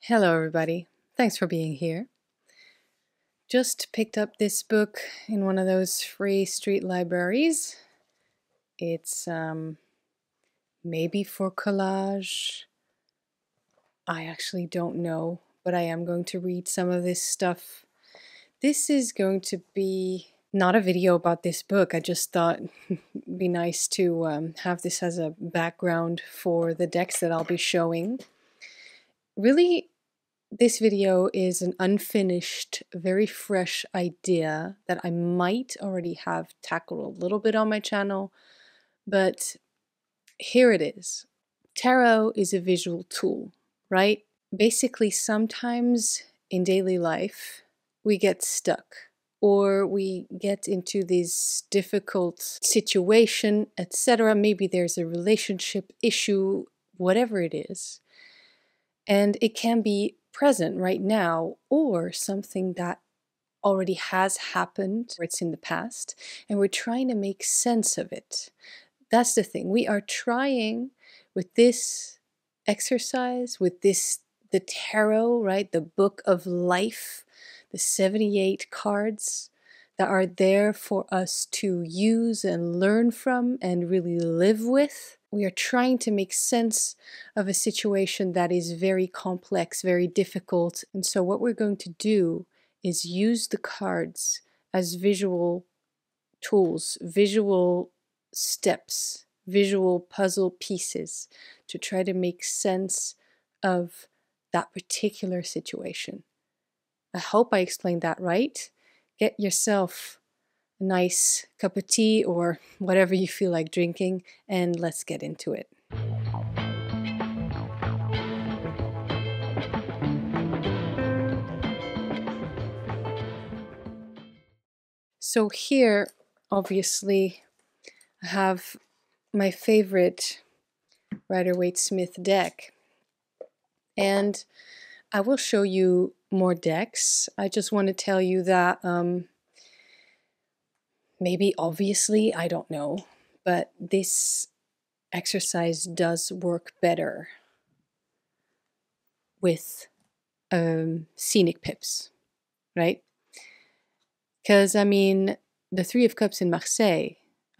Hello, everybody. Thanks for being here. Just picked up this book in one of those free street libraries. It's maybe for collage. I actually don't know, but I am going to read some of this stuff. This is going to be not a video about this book. I just thought it'd be nice to have this as a background for the decks that I'll be showing. Really, this video is an unfinished, very fresh idea that I might already have tackled a little bit on my channel, but here it is. Tarot is a visual tool, right? Basically, sometimes in daily life, we get stuck or we get into this difficult situation, etc. Maybe there's a relationship issue, whatever it is. And it can be present right now or something that already has happened or it's in the past, and we're trying to make sense of it. That's the thing. We are trying with this exercise, with the tarot, right? The book of life, the 78 cards that are there for us to use and learn from and really live with. We are trying to make sense of a situation that is very complex, very difficult. And so what we're going to do is use the cards as visual tools, visual steps, visual puzzle pieces to try to make sense of that particular situation. I hope I explained that right. Get yourself a nice cup of tea or whatever you feel like drinking, and let's get into it. So here, obviously, I have my favorite Rider-Waite-Smith deck, and I will show you more decks. I just want to tell you that maybe obviously, I don't know, but this exercise does work better with scenic pips, right? Because, I mean, the Three of Cups in Marseille,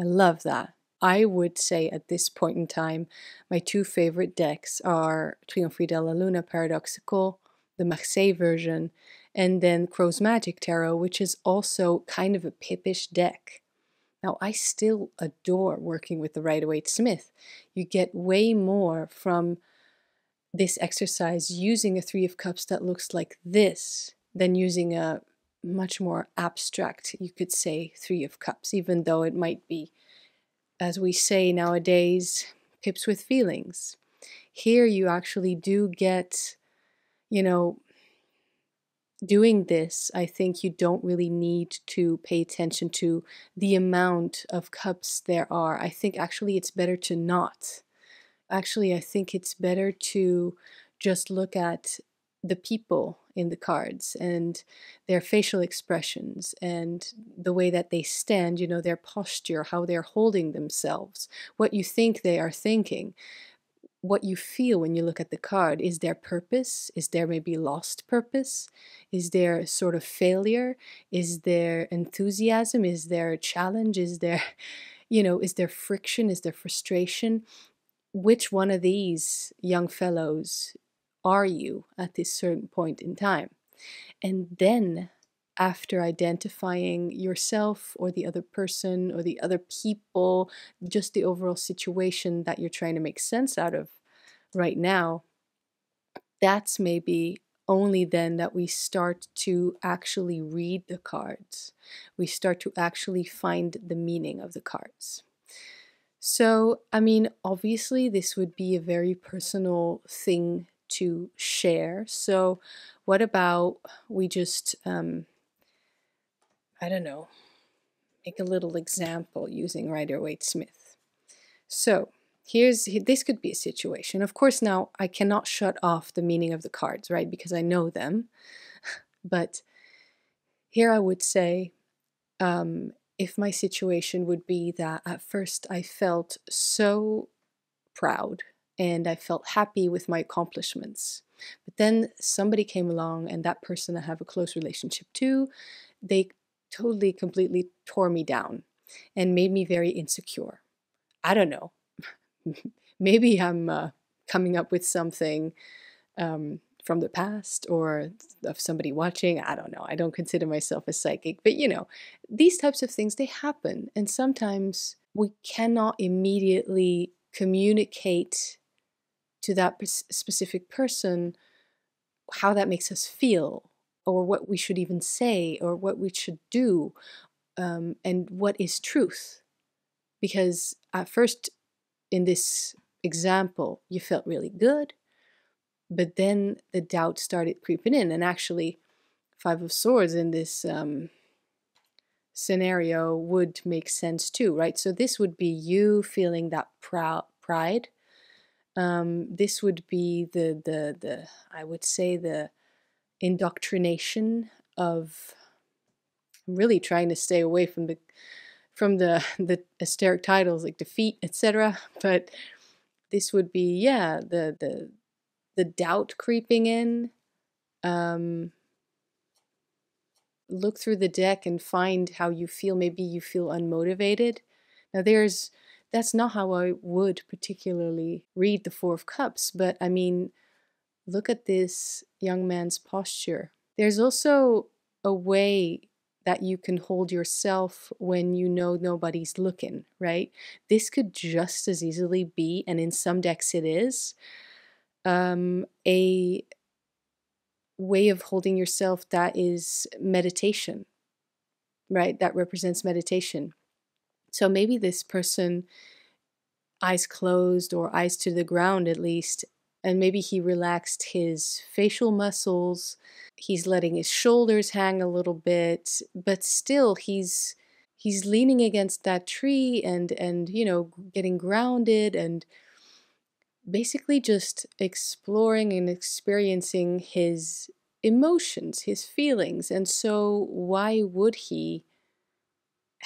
I love that. I would say at this point in time, my two favorite decks are Triomphe della Luna Paradoxical, the Marseille version, and then Crow's Magic Tarot, which is also kind of a pippish deck. Now, I still adore working with the Rider-Waite-Smith. You get way more from this exercise using a Three of Cups that looks like this than using a much more abstract, you could say, Three of Cups, even though it might be, as we say nowadays, pips with feelings. Here you actually do get, doing this, I think you don't really need to pay attention to the amount of cups there are. I think actually it's better to not. Actually, I think it's better to just look at the people in the cards and their facial expressions and the way that they stand, their posture, how they're holding themselves, what you think they are thinking, what you feel when you look at the card. Is there purpose? Is there maybe lost purpose? Is there sort of failure? Is there enthusiasm? Is there a challenge? Is there, is there friction? Is there frustration? Which one of these young fellows are you at this certain point in time? And then after identifying yourself or the other person or the other people, just the overall situation that you're trying to make sense out of right now, that's maybe only then that we start to actually read the cards. We start to actually find the meaning of the cards. So, I mean, obviously this would be a very personal thing to share. So what about we just, I don't know, make a little example using Rider-Waite-Smith. So this could be a situation. Of course, now I cannot shut off the meaning of the cards, right? Because I know them. But here I would say, if my situation would be that at first I felt so proud and I felt happy with my accomplishments. But then somebody came along, and that person I have a close relationship to, they totally, completely tore me down and made me very insecure. I don't know. Maybe I'm coming up with something from the past or of somebody watching. I don't know. I don't consider myself a psychic, but these types of things, they happen. And sometimes we cannot immediately communicate to that specific person how that makes us feel, or what we should even say, or what we should do, and what is truth. Because at first, in this example, you felt really good, but then the doubt started creeping in. And actually, Five of Swords in this scenario would make sense too, right? So this would be you feeling that pride. This would be the I would say the indoctrination of. I'm really trying to stay away from the esoteric titles like defeat, etc. But this would be, yeah, the doubt creeping in. Look through the deck and find how you feel. Maybe you feel unmotivated. Now that's not how I would particularly read the Four of Cups, but I mean, look at this young man's posture. There's also a way that you can hold yourself when you know nobody's looking, right? This could just as easily be, and in some decks it is, a way of holding yourself that is meditation, right? That represents meditation. So maybe this person, eyes closed or eyes to the ground at least, and maybe he relaxed his facial muscles, he's letting his shoulders hang a little bit, but still he's leaning against that tree and getting grounded and basically just exploring and experiencing his emotions, his feelings. And so why would he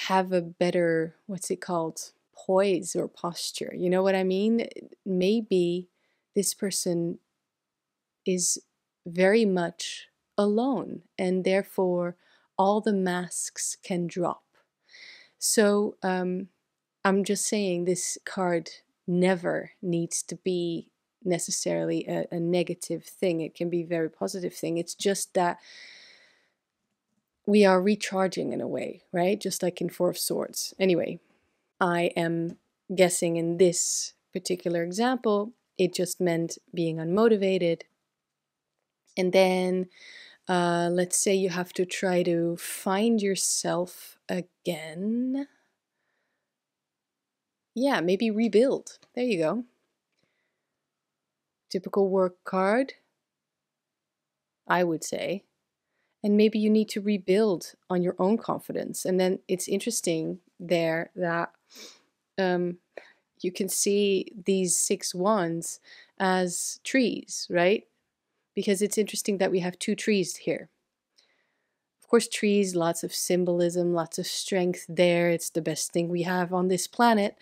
have a better, what's it called, poise or posture? You know what I mean? Maybe this person is very much alone, and therefore all the masks can drop. So I'm just saying this card never needs to be necessarily a negative thing. It can be a very positive thing. It's just that we are recharging in a way, right? Just like in Four of Swords. Anyway, I am guessing in this particular example, it just meant being unmotivated. And then let's say you have to try to find yourself again. Yeah, maybe rebuild. There you go. Typical work card, I would say. And maybe you need to rebuild on your own confidence. And then it's interesting there that you can see these 6 wands as trees, right? Because it's interesting that we have 2 trees here. Of course, trees, lots of symbolism, lots of strength there. It's the best thing we have on this planet.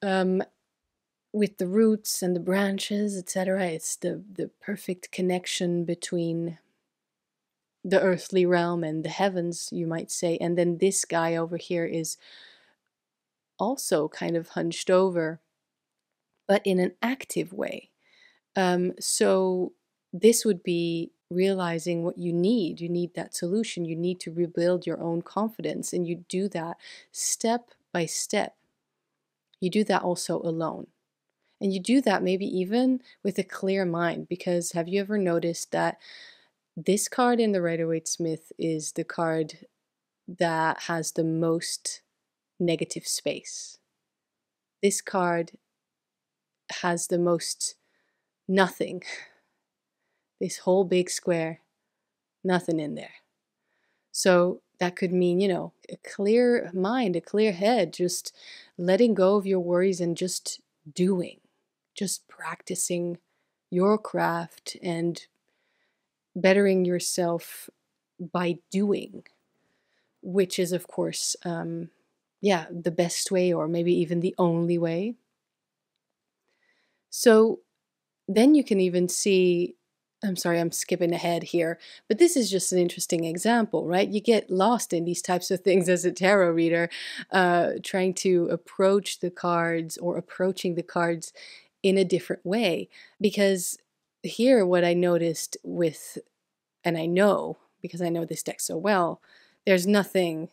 With the roots and the branches, etc. It's the perfect connection between the earthly realm and the heavens, you might say. And then this guy over here is also kind of hunched over, but in an active way. So this would be realizing what you need. You need that solution. You need to rebuild your own confidence, and you do that step by step. You do that also alone. And you do that maybe even with a clear mind, because have you ever noticed that this card in the Rider-Waite-Smith is the card that has the most negative space? This card has the most nothing. This whole big square, nothing in there. So that could mean, a clear mind, a clear head, just letting go of your worries and just doing, just practicing your craft and bettering yourself by doing, which is, of course, the best way, or maybe even the only way. So then you can even see, I'm sorry, I'm skipping ahead here, but this is just an interesting example, right? You get lost in these types of things as a tarot reader, trying to approach the cards or approaching the cards in a different way. Because here, what I noticed with, and I know because I know this deck so well, there's nothing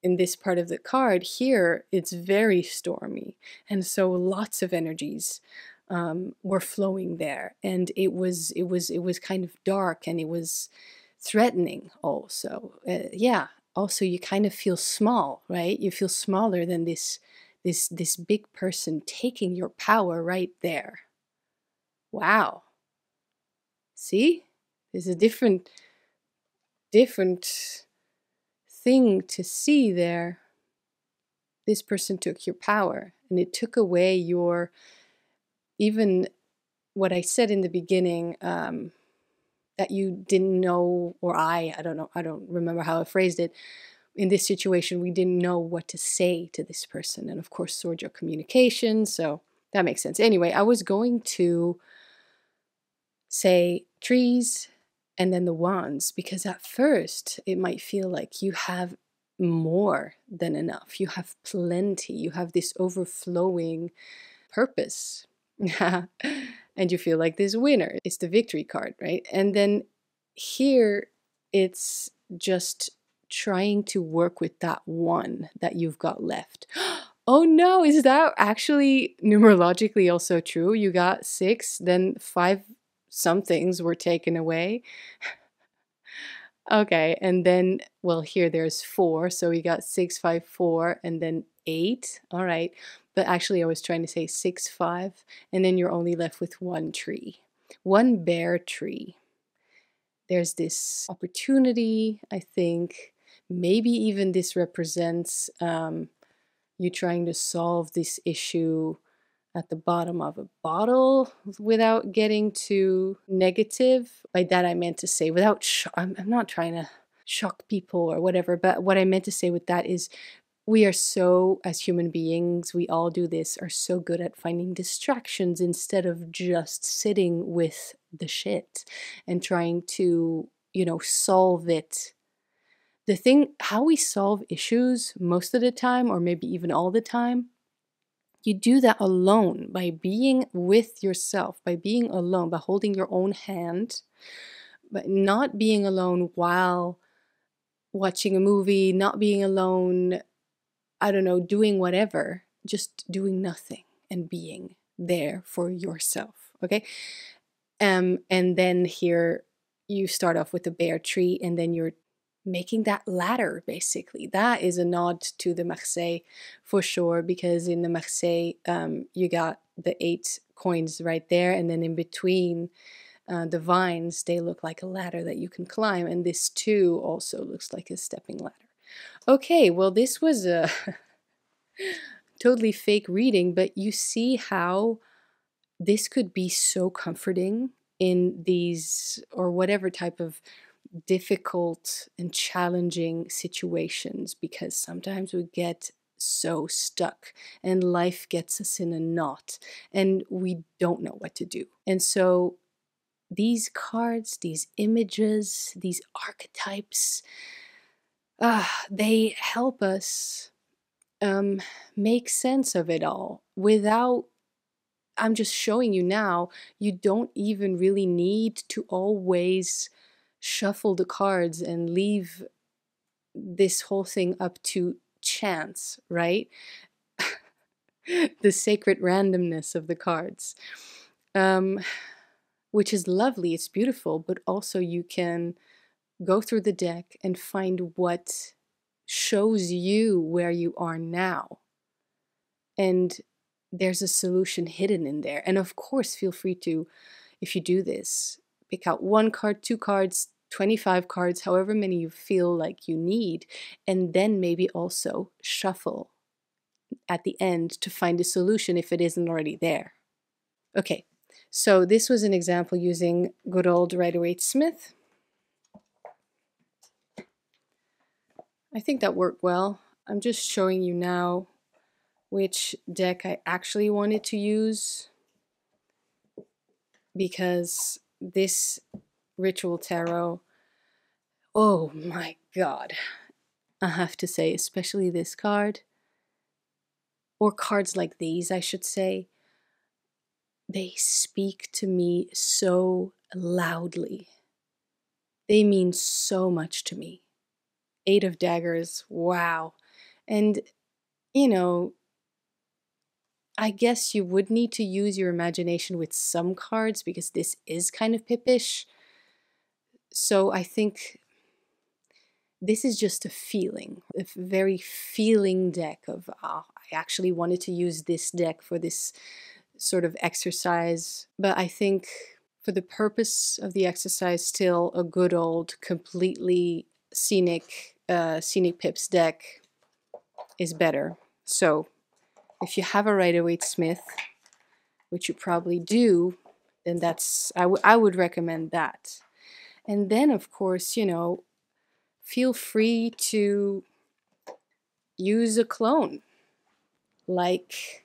in this part of the card. Here it's very stormy, and so lots of energies were flowing there, and it was kind of dark, and it was threatening also. Yeah, also you kind of feel small, right? You feel smaller than this big person taking your power right there. Wow. See, there's a different thing to see there. This person took your power, and it took away your, even what I said in the beginning, that you didn't know, or I don't know, I don't remember how I phrased it. In this situation, we didn't know what to say to this person. And of course, sword your communication. So that makes sense. Anyway, I was going to say trees and then the wands, because at first it might feel like you have more than enough. You have plenty. You have this overflowing purpose. And you feel like this winner. It's the victory card, right? And then here it's just trying to work with that one that you've got left. Oh no, is that actually numerologically also true? You got 6, then 5 somethings were taken away. Okay, and then, well, here there's 4, so we got 6, 5, 4, and then 8. All right, but actually I was trying to say 6, 5, and then you're only left with 1 tree, 1 bare tree. There's this opportunity, I think. Maybe even this represents you trying to solve this issue at the bottom of a bottle without getting too negative. By that I meant to say, without, I'm not trying to shock people or whatever, but what I meant to say with that is we are so, as human beings, we all do this, are so good at finding distractions instead of just sitting with the shit and trying to, solve it. The thing, how we solve issues most of the time, or maybe even all the time, you do that alone, by being with yourself, by being alone, by holding your own hand, but not being alone while watching a movie, not being alone, I don't know, doing whatever, just doing nothing and being there for yourself. Okay. And then here you start off with a bare tree, and then you're making that ladder, basically. That is a nod to the Marseille for sure, because in the Marseille, you got the 8 coins right there, and then in between the vines, they look like a ladder that you can climb, and this too also looks like a stepping ladder. Okay, well, this was a totally fake reading, but you see how this could be so comforting in these, or whatever type of difficult and challenging situations, because sometimes we get so stuck and life gets us in a knot and we don't know what to do. And so these cards, these images, these archetypes, they help us make sense of it all without, I'm just showing you now, you don't even really need to always shuffle the cards and leave this whole thing up to chance, right? The sacred randomness of the cards, which is lovely, it's beautiful, but also you can go through the deck and find what shows you where you are now. And there's a solution hidden in there. And of course, feel free to, if you do this, pick out 1 card, 2 cards, 25 cards, however many you feel like you need, and then maybe also shuffle at the end to find a solution if it isn't already there. Okay, so this was an example using good old Rider-Waite-Smith. I think that worked well. I'm just showing you now which deck I actually wanted to use. because this ritual tarot, oh my god, I have to say, especially this card, or cards like these, I should say, they speak to me so loudly. They mean so much to me. Eight of Daggers, wow. And, you know, I guess you would need to use your imagination with some cards because this is kind of pippish. So I think this is just a feeling, a very feeling deck of, I actually wanted to use this deck for this sort of exercise. But I think for the purpose of the exercise, still a good old, completely scenic Pips deck is better. So if you have a Rider-Waite-Smith, which you probably do, then I would recommend that. And then, of course, you know, feel free to use a clone, like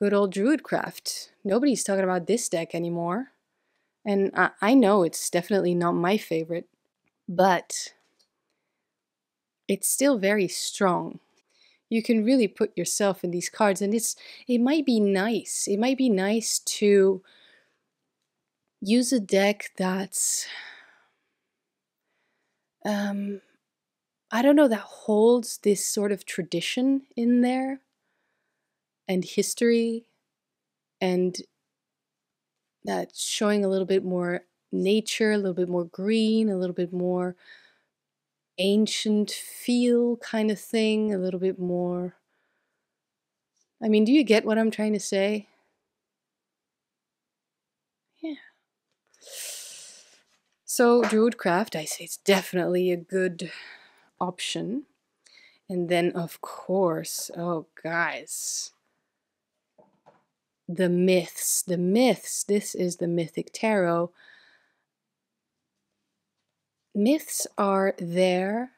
good old Druidcraft. Nobody's talking about this deck anymore. And I know it's definitely not my favorite, but it's still very strong. You can really put yourself in these cards, and it might be nice. It might be nice to use a deck that's I don't know, that holds this sort of tradition in there and history, and that's showing a little bit more nature, a little bit more green, a little bit more ancient feel kind of thing, a little bit more. I mean, do you get what I'm trying to say? Yeah. So Druidcraft, I say it's definitely a good option. And then, of course, oh guys, the myths. The myths. This is the Mythic Tarot. Myths are there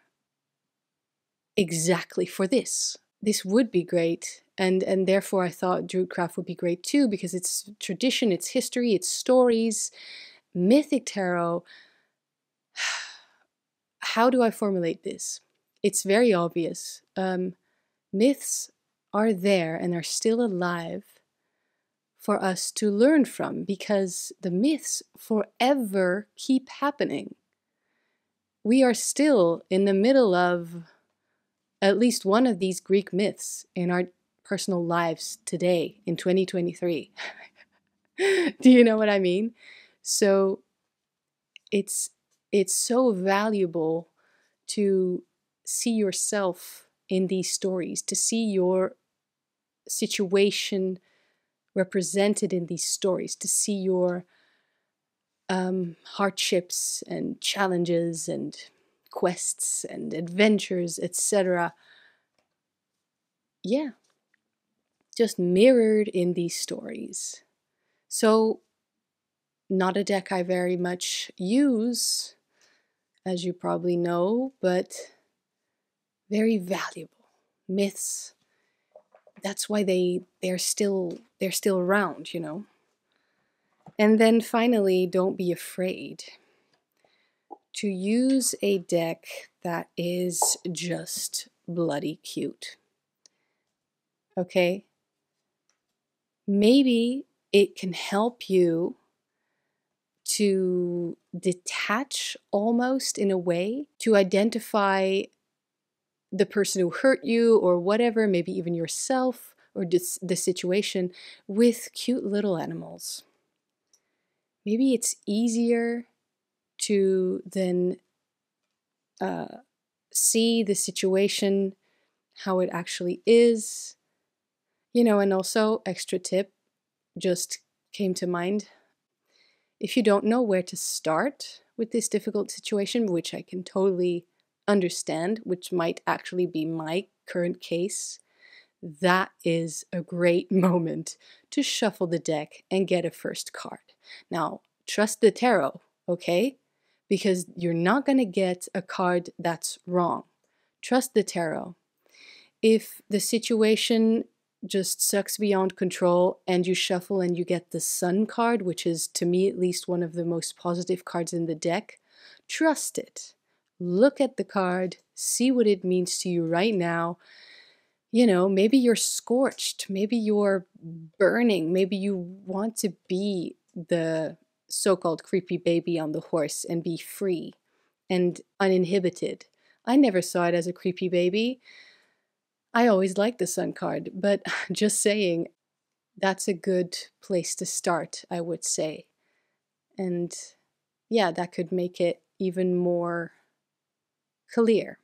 exactly for this. This would be great, and therefore I thought Druidcraft would be great too, because it's tradition, it's history, it's stories. Mythic Tarot, how do I formulate this? It's very obvious. Myths are there and are still alive for us to learn from, because the myths forever keep happening. We are still in the middle of at least one of these Greek myths in our personal lives today in 2023. Do you know what I mean? So it's so valuable to see yourself in these stories, to see your situation represented in these stories, to see your hardships and challenges and quests and adventures, etc. Yeah, just mirrored in these stories. So, not a deck I very much use, as you probably know, but very valuable. Myths, that's why they're still around, you know. And then finally, don't be afraid to use a deck that is just bloody cute. Okay? Maybe it can help you to detach almost, in a way, to identify the person who hurt you or whatever, maybe even yourself or the situation, with cute little animals. Maybe it's easier to then see the situation how it actually is, you know. And also, extra tip just came to mind. If you don't know where to start with this difficult situation, which I can totally understand, which might actually be my current case, that is a great moment to shuffle the deck and get a first card. Now, trust the tarot, okay? Because you're not going to get a card that's wrong. Trust the tarot. If the situation just sucks beyond control, and you shuffle and you get the Sun card, which is, to me at least, one of the most positive cards in the deck, trust it. Look at the card, see what it means to you right now. You know, maybe you're scorched, maybe you're burning, maybe you want to be the so-called creepy baby on the horse and be free and uninhibited. I never saw it as a creepy baby. I always liked the Sun card, but just saying, that's a good place to start, I would say. And yeah, that could make it even more clear.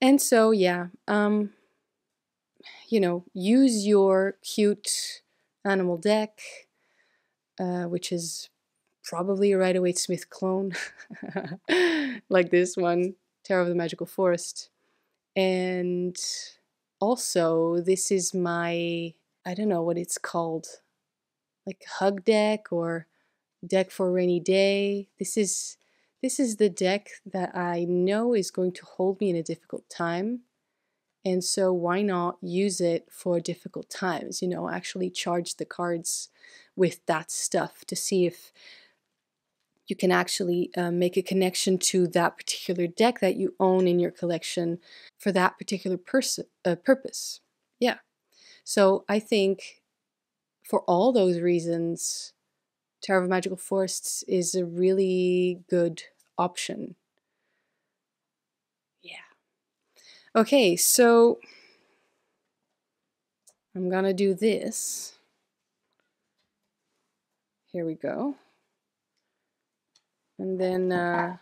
And so, yeah, you know, use your cute animal deck, which is probably a Rider-Waite-Smith clone, like this one, Tarot of the Magical Forest. And also, this is my, I don't know what it's called, like hug deck or deck for a rainy day. This is the deck that I know is going to hold me in a difficult time. And so why not use it for difficult times, you know, actually charge the cards with that stuff to see if you can actually make a connection to that particular deck that you own in your collection for that particular purpose. Yeah. So I think for all those reasons, Tarot of Magical Forests is a really good option. Yeah. Okay, so I'm gonna do this. Here we go. And then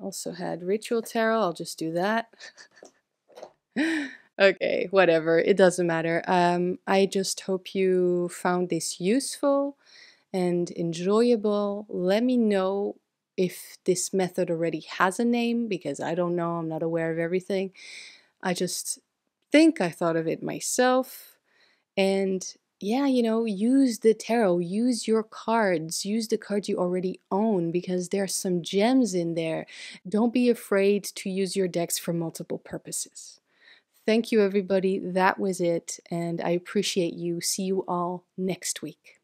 also had Ritual Tarot. I'll just do that. Okay, whatever. It doesn't matter. I just hope you found this useful and enjoyable. Let me know if this method already has a name, because I don't know. I'm not aware of everything. I just think I thought of it myself. And yeah, you know, use the tarot, use your cards, use the cards you already own, because there's some gems in there. Don't be afraid to use your decks for multiple purposes. Thank you, everybody. That was it, and I appreciate you. See you all next week.